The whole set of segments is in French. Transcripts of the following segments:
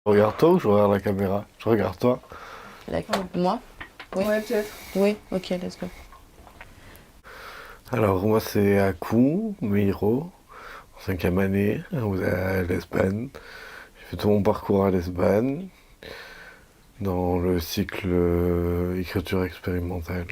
Regarde-toi ou je regarde la caméra? Je regarde toi. La- Moi? Oui. Ouais, peut-être. Oui, ok, let's go. Alors moi c'est Akou, Meiro, en cinquième année, à l'ESBAN. J'ai fait tout mon parcours à l'ESBAN, dans le cycle écriture expérimentale.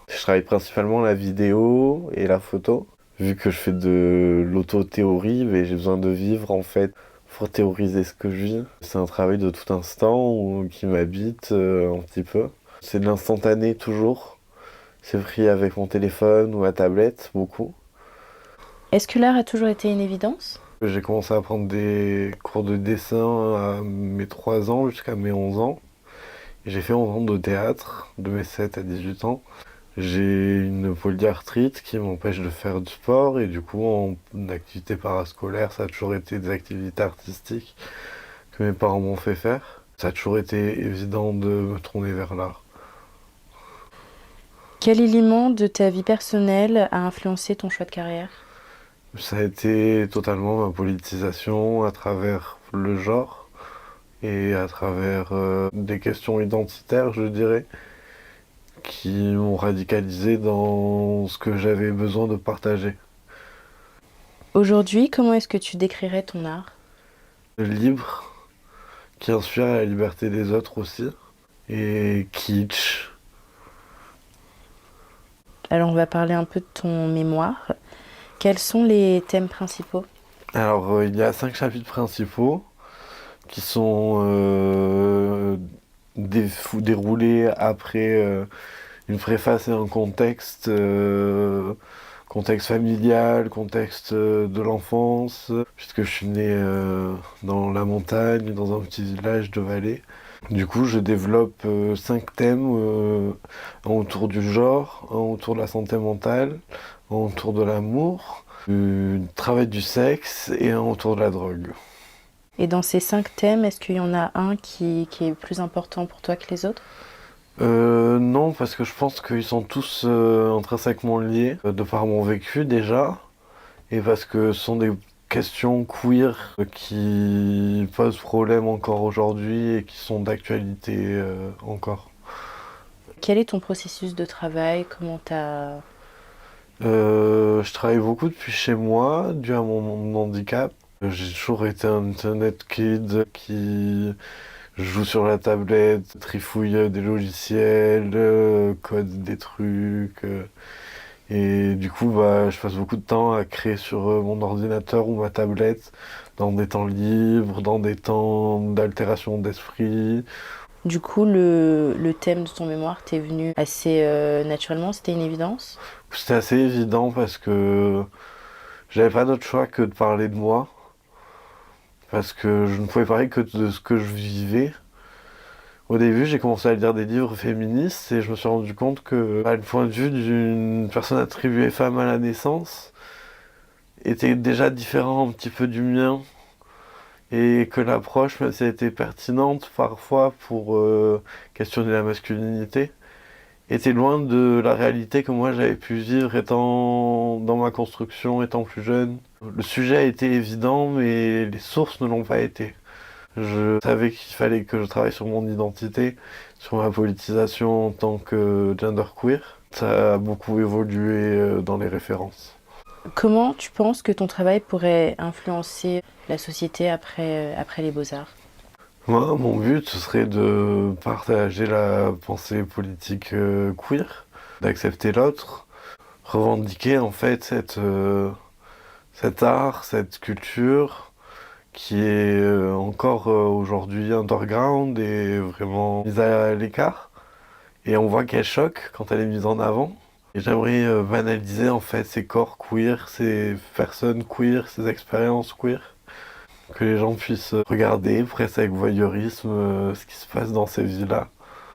Je travaille principalement la vidéo et la photo. Vu que je fais de l'autothéorie, mais j'ai besoin de vivre en fait pour théoriser ce que je vis. C'est un travail de tout instant qui m'habite un petit peu. C'est de l'instantané toujours. C'est pris avec mon téléphone ou ma tablette, beaucoup. Est-ce que l'art a toujours été une évidence? J'ai commencé à prendre des cours de dessin à mes 3 ans jusqu'à mes 11 ans. J'ai fait 11 ans de théâtre, de mes 7 à 18 ans. J'ai une polyarthrite qui m'empêche de faire du sport et du coup en activité parascolaire, ça a toujours été des activités artistiques que mes parents m'ont fait faire. Ça a toujours été évident de me tourner vers l'art. Quel élément de ta vie personnelle a influencé ton choix de carrière? Ça a été totalement ma politisation à travers le genre et à travers des questions identitaires, je dirais, qui m'ont radicalisé dans ce que j'avais besoin de partager. Aujourd'hui, comment est-ce que tu décrirais ton art? Libre, qui inspire à la liberté des autres aussi, et kitsch. Alors, on va parler un peu de ton mémoire. Quels sont les thèmes principaux? Alors, il y a 5 chapitres principaux qui sont déroulés après une préface et un contexte, contexte familial, contexte de l'enfance, puisque je suis né dans la montagne, dans un petit village de vallée. Du coup, je développe 5 thèmes, un autour du genre, un autour de la santé mentale, un autour de l'amour, du travail du sexe et un autour de la drogue. Et dans ces 5 thèmes, est-ce qu'il y en a un qui est plus important pour toi que les autres? Non, parce que je pense qu'ils sont tous intrinsèquement liés, de par mon vécu déjà, et parce que ce sont des questions queer qui posent problème encore aujourd'hui et qui sont d'actualité encore. Quel est ton processus de travail? Comment t'as... Je travaille beaucoup depuis chez moi, dû à mon handicap. J'ai toujours été un internet kid qui joue sur la tablette, trifouille des logiciels, code des trucs. Et du coup, bah, je passe beaucoup de temps à créer sur mon ordinateur ou ma tablette, dans des temps libres, dans des temps d'altération d'esprit. Du coup, le thème de ton mémoire t'est venu assez naturellement, c'était une évidence? C'était assez évident parce que j'avais pas d'autre choix que de parler de moi, parce que je ne pouvais parler que de ce que je vivais. Au début, j'ai commencé à lire des livres féministes et je me suis rendu compte que le point de vue d'une personne attribuée femme à la naissance était déjà différent un petit peu du mien et que l'approche, même si elle était pertinente parfois pour questionner la masculinité, était loin de la réalité que moi j'avais pu vivre étant dans ma construction, étant plus jeune. Le sujet a été évident, mais les sources ne l'ont pas été. Je savais qu'il fallait que je travaille sur mon identité, sur ma politisation en tant que genderqueer. Ça a beaucoup évolué dans les références. Comment tu penses que ton travail pourrait influencer la société après les beaux-arts? Moi, mon but, ce serait de partager la pensée politique queer, d'accepter l'autre, revendiquer en fait cet art, cette culture qui est encore aujourd'hui underground et vraiment mise à l'écart. Et on voit qu'elle choque quand elle est mise en avant. Et j'aimerais banaliser en fait ces corps queer, ces personnes queer, ces expériences queer. Que les gens puissent regarder presque avec voyeurisme ce qui se passe dans ces vies-là.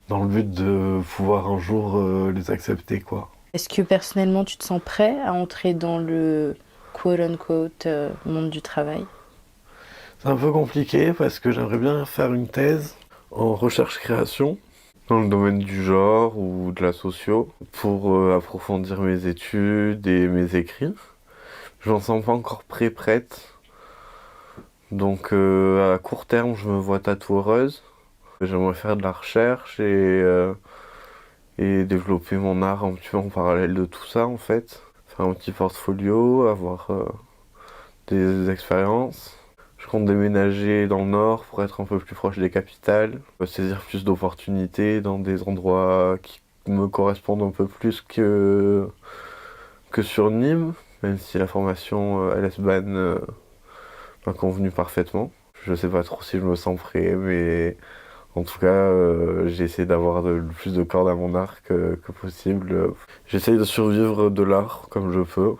Dans le but de pouvoir un jour les accepter quoi. Est-ce que personnellement tu te sens prêt à entrer dans le quote-unquote monde du travail? C'est un peu compliqué parce que j'aimerais bien faire une thèse en recherche-création dans le domaine du genre ou de la socio pour approfondir mes études et mes écrits. Je m'en sens pas encore prête, Donc à court terme, je me vois tatoueuse. J'aimerais faire de la recherche et développer mon art un petit peu en parallèle de tout ça en fait. Faire un petit portfolio, avoir des expériences. Je compte déménager dans le nord pour être un peu plus proche des capitales, saisir plus d'opportunités dans des endroits qui me correspondent un peu plus que sur Nîmes, même si la formation à l'ESBAN m'a convenu parfaitement. Je sais pas trop si je me sens prêt, mais en tout cas, j'ai essayé d'avoir le plus de cordes à mon arc que possible. J'essaye de survivre de l'art comme je peux.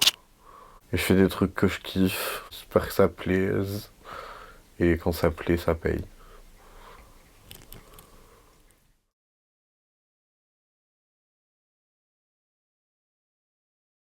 Et je fais des trucs que je kiffe. J'espère que ça plaise. Et quand ça plaît, ça paye.